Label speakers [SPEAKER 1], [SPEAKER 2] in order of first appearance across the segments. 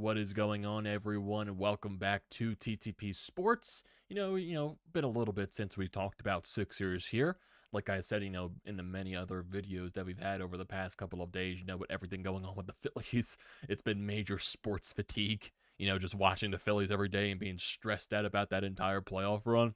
[SPEAKER 1] What is going on, everyone? Welcome back to TTP Sports. Been a little bit since we talked about Sixers here. Like I said, in the many other videos that we've had over the past couple of days, with everything going on with the Phillies, it's been major sports fatigue. Just watching the Phillies every day and being stressed out about that entire playoff run.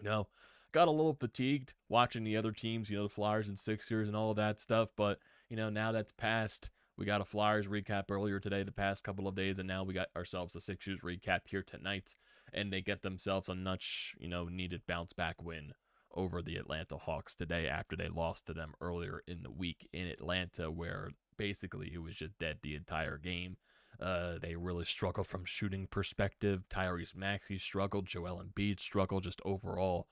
[SPEAKER 1] Got a little fatigued watching the other teams, the Flyers and Sixers and all of that stuff. But, now that's past. We got a Flyers recap earlier today, the past couple of days, and now we got ourselves a Sixers recap here tonight. And they get themselves a much, needed bounce back win over the Atlanta Hawks today after they lost to them earlier in the week in Atlanta, where basically it was just dead the entire game. They really struggled from shooting perspective. Tyrese Maxey struggled. Joel Embiid struggled just overall.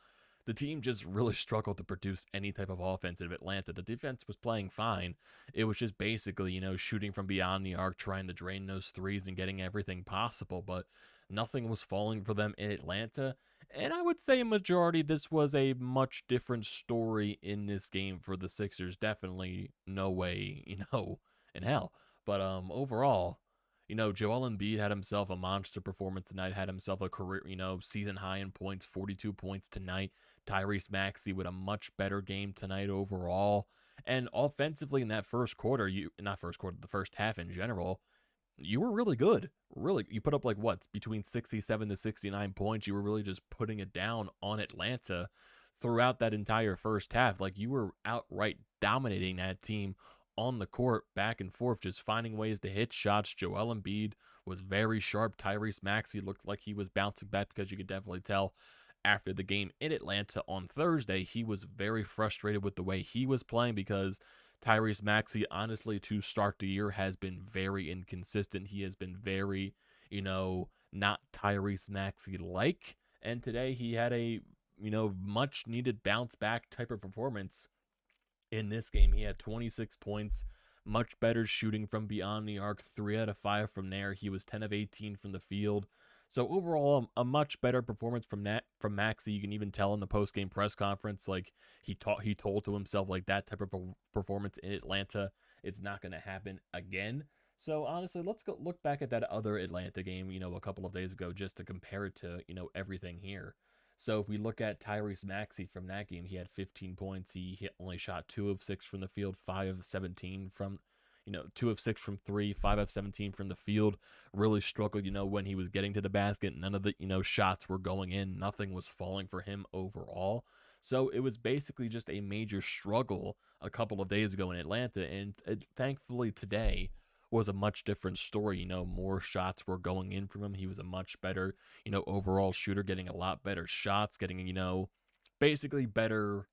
[SPEAKER 1] The team just really struggled to produce any type of offense in Atlanta. The defense was playing fine. It was just basically, shooting from beyond the arc, trying to drain those threes and getting everything possible, but nothing was falling for them in Atlanta. And I would say majority, this was a much different story in this game for the Sixers. Definitely no way, in hell. But overall, Joel Embiid had himself a monster performance tonight, had himself a career, season high in points, 42 points tonight. Tyrese Maxey with a much better game tonight overall. And offensively in that first quarter, the first half in general, you were really good. Really, you put up between 67 to 69 points. You were really just putting it down on Atlanta throughout that entire first half. Like, you were outright dominating that team on the court, back and forth, just finding ways to hit shots. Joel Embiid was very sharp. Tyrese Maxey looked like he was bouncing back, because you could definitely tell after the game in Atlanta on Thursday, he was very frustrated with the way he was playing, because Tyrese Maxey, honestly, to start the year, has been very inconsistent. He has been very, not Tyrese Maxey-like. And today he had a, much needed bounce back type of performance in this game. He had 26 points, much better shooting from beyond the arc, 3 out of 5 from there. He was 10 of 18 from the field. So overall, a much better performance from Maxey. You can even tell in the post-game press conference, like he told to himself, like, that type of performance in Atlanta, it's not going to happen again. So honestly, let's go look back at that other Atlanta game, a couple of days ago, just to compare it to, everything here. So if we look at Tyrese Maxey from that game, he had 15 points. He only shot 2 of 6 from the field, 5 of 17 from 2 of 6 from 3, 5 of 17 from the field. Really struggled, when he was getting to the basket. None of the, shots were going in. Nothing was falling for him overall. So it was basically just a major struggle a couple of days ago in Atlanta. And thankfully today was a much different story. More shots were going in from him. He was a much better, overall shooter, getting a lot better shots, getting, basically better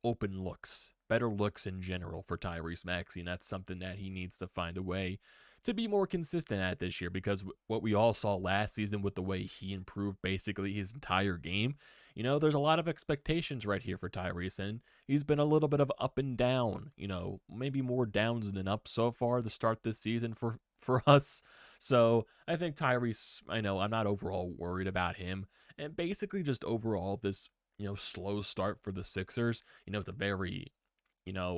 [SPEAKER 1] open looks, better looks in general for Tyrese Maxey, and that's something that he needs to find a way to be more consistent at this year, because what we all saw last season with the way he improved basically his entire game, there's a lot of expectations right here for Tyrese, and he's been a little bit of up and down, maybe more downs than up so far to start this season for us. So I think Tyrese, I'm not overall worried about him, and basically just overall this slow start for the Sixers. It's a very,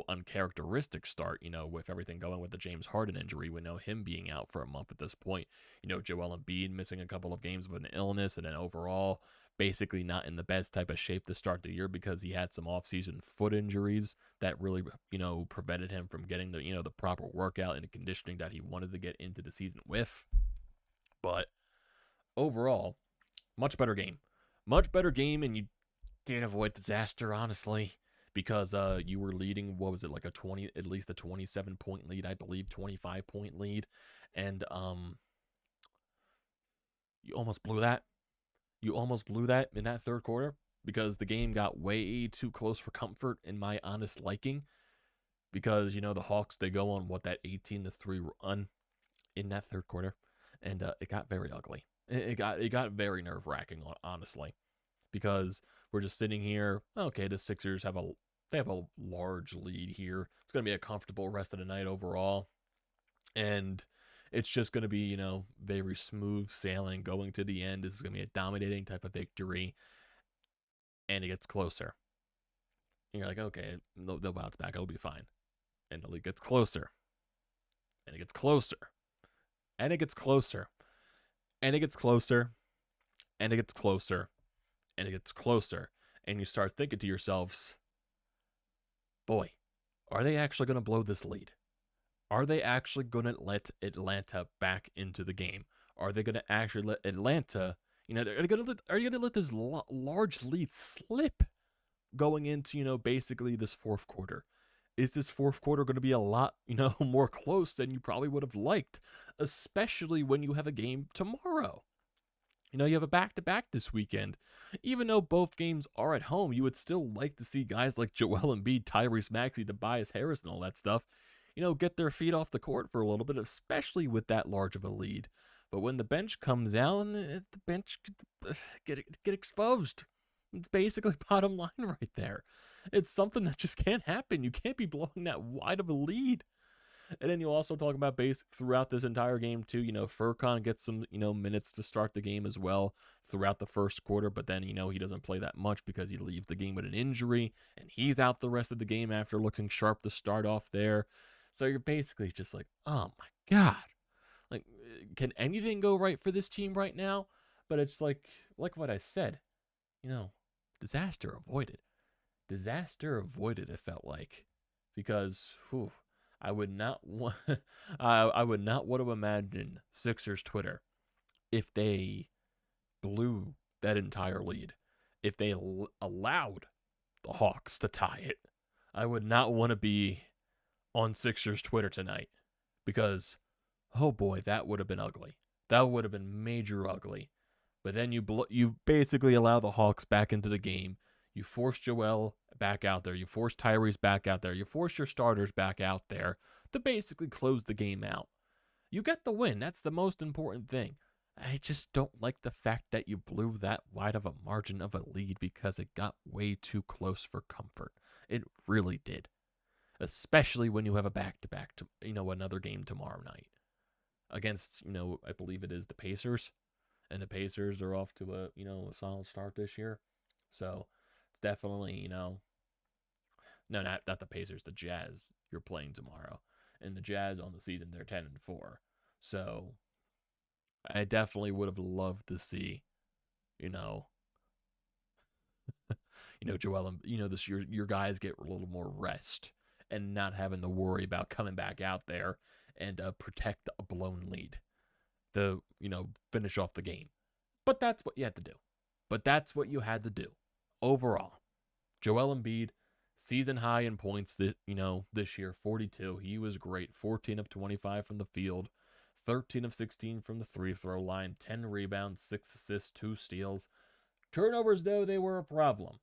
[SPEAKER 1] uncharacteristic start, with everything going with the James Harden injury. We know him being out for a month at this point. Joel Embiid missing a couple of games with an illness, and then overall basically not in the best type of shape to start the year, because he had some offseason foot injuries that really, prevented him from getting the, the proper workout and the conditioning that he wanted to get into the season with. But overall, much better game. Much better game, and you did avoid disaster, honestly, because you were leading, what was it, like at least a 27-point lead, I believe, 25-point lead, and you almost blew that. You almost blew that in that third quarter, because the game got way too close for comfort, in my honest liking, because, the Hawks, they go on, that 18-3 run in that third quarter, and it got very ugly. It got very nerve-wracking, honestly, because we're just sitting here. Okay, the Sixers have a large lead here. It's going to be a comfortable rest of the night overall, and it's just going to be, very smooth sailing going to the end. This is going to be a dominating type of victory, and it gets closer. And you're like, okay, they'll bounce back. It'll be fine. And the lead gets closer, and it gets closer, And it gets closer. And it gets closer. And it gets closer. And it gets closer. And you start thinking to yourselves, boy, are they actually going to blow this lead? Are they actually going to let Atlanta back into the game? Are they going to actually let Atlanta, are they going to let this large lead slip going into, basically this fourth quarter? Is this fourth quarter going to be a lot, more close than you probably would have liked, especially when you have a game tomorrow? You have a back-to-back this weekend. Even though both games are at home, you would still like to see guys like Joel Embiid, Tyrese Maxey, Tobias Harris, and all that stuff, get their feet off the court for a little bit, especially with that large of a lead. But when the bench comes out, the bench get exposed. It's basically bottom line right there. It's something that just can't happen. You can't be blowing that wide of a lead. And then you also talk about base throughout this entire game too. Furkan gets some, minutes to start the game as well throughout the first quarter, but then, he doesn't play that much because he leaves the game with an injury, and he's out the rest of the game after looking sharp to start off there. So you're basically just like, oh my God. Like, can anything go right for this team right now? But it's like what I said, disaster avoided. Disaster avoided, it felt like. Because, I would not want I would not want to imagine Sixers Twitter if they blew that entire lead. If they allowed the Hawks to tie it. I would not want to be on Sixers Twitter tonight, because oh boy, that would have been ugly. That would have been major ugly. But then you basically allow the Hawks back into the game. You force Joel back out there. You force Tyrese back out there. You force your starters back out there to basically close the game out. You get the win. That's the most important thing. I just don't like the fact that you blew that wide of a margin of a lead because it got way too close for comfort. It really did. Especially when you have a back-to-back, another game tomorrow night against, I believe it is the Pacers. And the Pacers are off to a solid start this year. So it's definitely, no, not the Pacers, the Jazz you're playing tomorrow. And the Jazz on the season, they're 10-4. So I definitely would have loved to see, Joel, this your guys get a little more rest and not having to worry about coming back out there and protect a blown lead to, finish off the game. But that's what you had to do. But that's what you had to do. Overall, Joel Embiid, season high in points this year, 42. He was great. 14 of 25 from the field, 13 of 16 from the free throw line, 10 rebounds, 6 assists, 2 steals. Turnovers, though, they were a problem.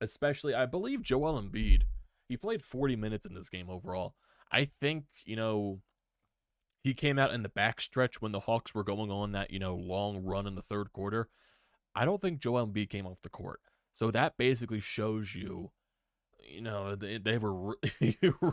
[SPEAKER 1] Especially, I believe Joel Embiid, he played 40 minutes in this game overall. I think, he came out in the backstretch when the Hawks were going on that, long run in the third quarter. I don't think Joel Embiid came off the court. So that basically shows you, they were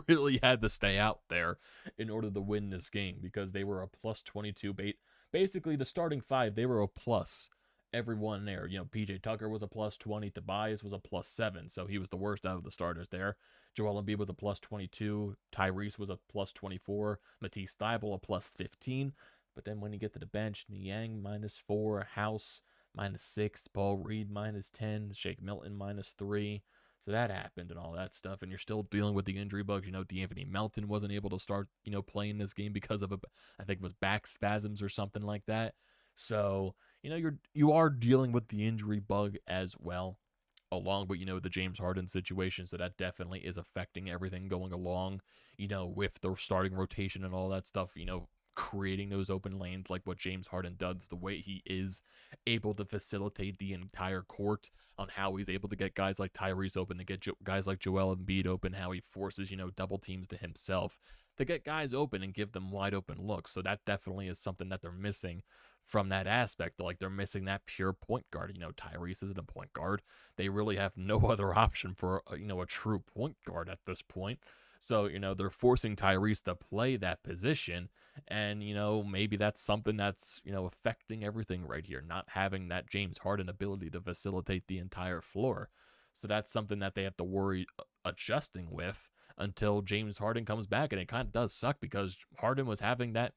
[SPEAKER 1] really had to stay out there in order to win this game, because they were a plus 22 bait. Basically, the starting five, they were a plus everyone there. PJ Tucker was a plus 20. Tobias was a plus 7. So he was the worst out of the starters there. Joel Embiid was a plus 22. Tyrese was a plus 24. Matisse Thybulle a plus 15. But then when you get to the bench, Niang -4. House -6. Paul Reed -10. Shake Milton -3. So that happened and all that stuff. And you're still dealing with the injury bugs. D'Anthony Melton wasn't able to start, playing this game because of I think it was back spasms or something like that. So, you are dealing with the injury bug as well, along with, the James Harden situation. So that definitely is affecting everything going along, with the starting rotation and all that stuff, creating those open lanes like what James Harden does, the way he is able to facilitate the entire court, on how he's able to get guys like Tyrese open, to get guys like Joel Embiid open, how he forces, double teams to himself to get guys open and give them wide open looks. So that definitely is something that they're missing from that aspect. Like, they're missing that pure point guard. Tyrese isn't a point guard. They really have no other option for, a true point guard at this point. So, they're forcing Tyrese to play that position. And, maybe that's something that's, affecting everything right here. Not having that James Harden ability to facilitate the entire floor. So that's something that they have to worry adjusting with until James Harden comes back. And it kind of does suck, because Harden was having that,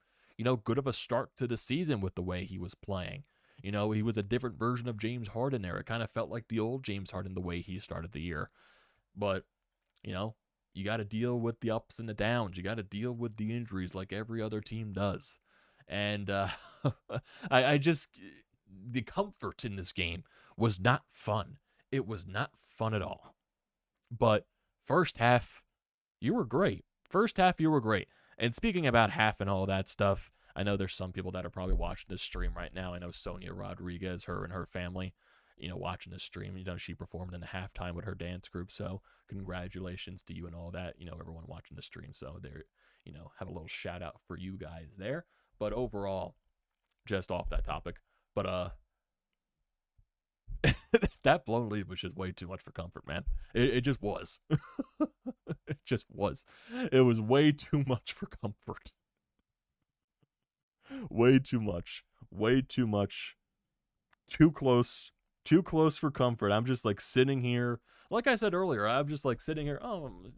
[SPEAKER 1] good of a start to the season with the way he was playing. He was a different version of James Harden there. It kind of felt like the old James Harden the way he started the year. But, you got to deal with the ups and the downs. You got to deal with the injuries like every other team does. And I just, the comfort in this game was not fun. It was not fun at all. But first half, you were great. First half, you were great. And speaking about half and all that stuff, I know there's some people that are probably watching this stream right now. I know Sonia Rodriguez, her and her family, watching this stream. She performed in the halftime with her dance group. So congratulations to you and all that, everyone watching the stream. So there, have a little shout out for you guys there. But overall, just off that topic, but that blown lead was just way too much for comfort, man. It just was. It just was. It was way too much for comfort. Way too much. Way too much. Too close. Too close for comfort. I'm just like sitting here. Like I said earlier, I'm just like sitting here. Oh, I'm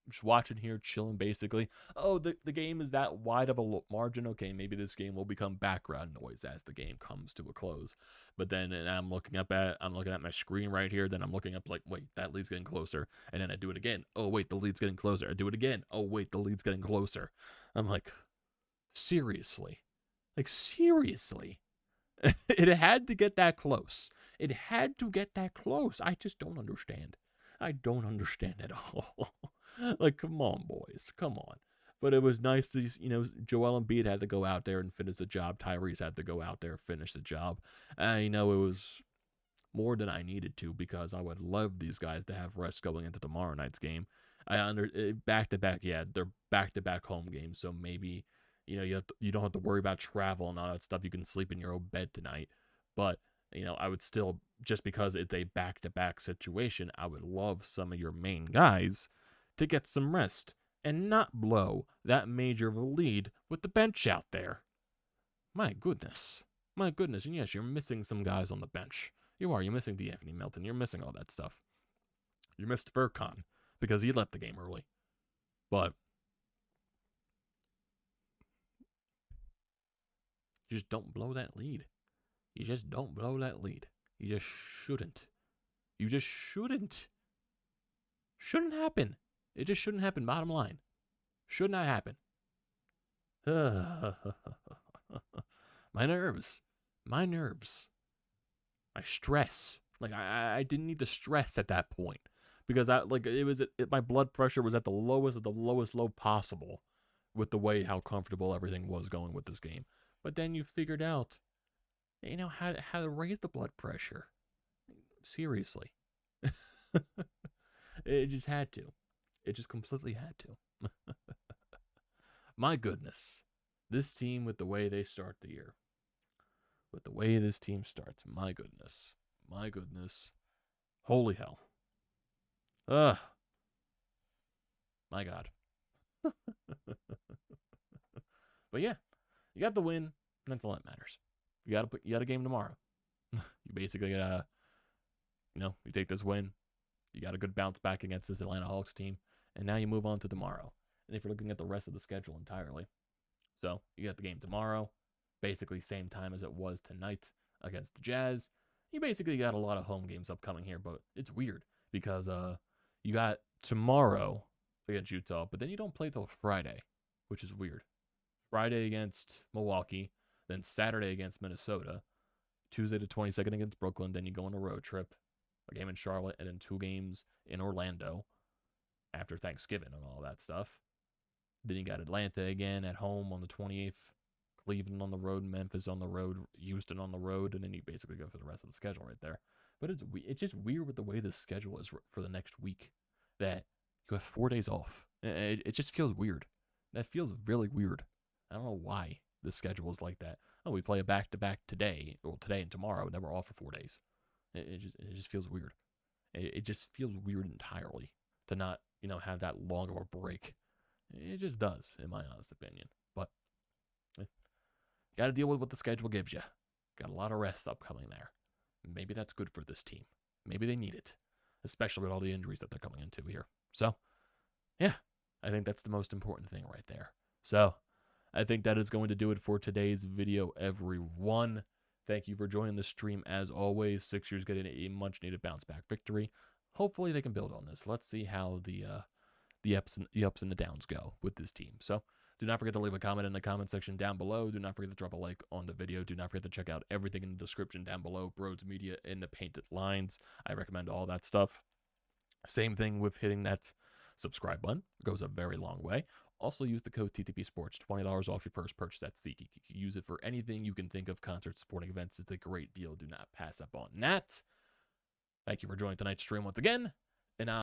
[SPEAKER 1] just watching here, chilling basically. Oh, the game is that wide of a margin. Okay, maybe this game will become background noise as the game comes to a close. But then I'm looking at my screen right here. Then I'm looking up like, wait, that lead's getting closer. And then I do it again. Oh, wait, the lead's getting closer. I do it again. Oh, wait, the lead's getting closer. I'm like, seriously? Like, seriously? It had to get that close. It had to get that close. I just don't understand. I don't understand at all. Like, come on, boys. Come on. But it was nice to, Joel Embiid had to go out there and finish the job. Tyrese had to go out there and finish the job. It was more than I needed to because I would love these guys to have rest going into tomorrow night's game. Back-to-back, yeah, they're back-to-back home games, so maybe, you don't have to worry about travel and all that stuff. You can sleep in your own bed tonight. But, I would still, just because it's a back-to-back situation, I would love some of your main guys to get some rest and not blow that major of a lead with the bench out there. My goodness. My goodness. And yes, you're missing some guys on the bench. You are. You're missing D'Anthony Melton. You're missing all that stuff. You missed Furkan because he left the game early. But you just don't blow that lead. You just don't blow that lead. You just shouldn't. You just shouldn't. Shouldn't happen. It just shouldn't happen, bottom line. Should not happen. My nerves. My nerves. My stress. Like, I didn't need the stress at that point. Because my blood pressure was at the lowest of the lowest low possible with the way how comfortable everything was going with this game. But then you figured out, how to raise the blood pressure. Seriously. It just had to. It just completely had to. My goodness. This team with the way they start the year. With the way this team starts. My goodness. My goodness. Holy hell. Ugh. My God. But yeah. You got the win. And that's all that matters. You got a game tomorrow. You basically gotta, you take this win. You got a good bounce back against this Atlanta Hawks team. And now you move on to tomorrow. And if you're looking at the rest of the schedule entirely. So, you got the game tomorrow. Basically same time as it was tonight against the Jazz. You basically got a lot of home games upcoming here. But it's weird. Because you got tomorrow against Utah. But then you don't play till Friday. Which is weird. Friday against Milwaukee. Then Saturday against Minnesota. Tuesday the 22nd against Brooklyn. Then you go on a road trip. A game in Charlotte. And then 2 games in Orlando. After Thanksgiving and all that stuff. Then you got Atlanta again at home on the 28th. Cleveland on the road. Memphis on the road. Houston on the road. And then you basically go for the rest of the schedule right there. But it's just weird with the way the schedule is for the next week. That you have 4 days off. It just feels weird. That feels really weird. I don't know why the schedule is like that. Oh, we play a back-to-back today. Well, today and tomorrow. And then we're off for 4 days. It just feels weird. It just feels weird entirely. To not, have that long of a break. It just does, in my honest opinion. But, got to deal with what the schedule gives you. Got a lot of rest upcoming there. Maybe that's good for this team. Maybe they need it. Especially with all the injuries that they're coming into here. So, yeah. I think that's the most important thing right there. So, I think that is going to do it for today's video, everyone. Thank you for joining the stream as always. Sixers getting a much-needed bounce-back victory. Hopefully they can build on this. Let's see how the ups and the downs go with this team. So do not forget to leave a comment in the comment section down below. Do not forget to drop a like on the video. Do not forget to check out everything in the description down below. BrodesMedia in the painted lines. I recommend all that stuff. Same thing with hitting that subscribe button. It goes a very long way. Also use the code TTPSPORTS, $20 off your first purchase at SEATGEEK. You can use it for anything you can think of, concerts, sporting events. It's a great deal. Do not pass up on that. Thank you for joining tonight's stream once again.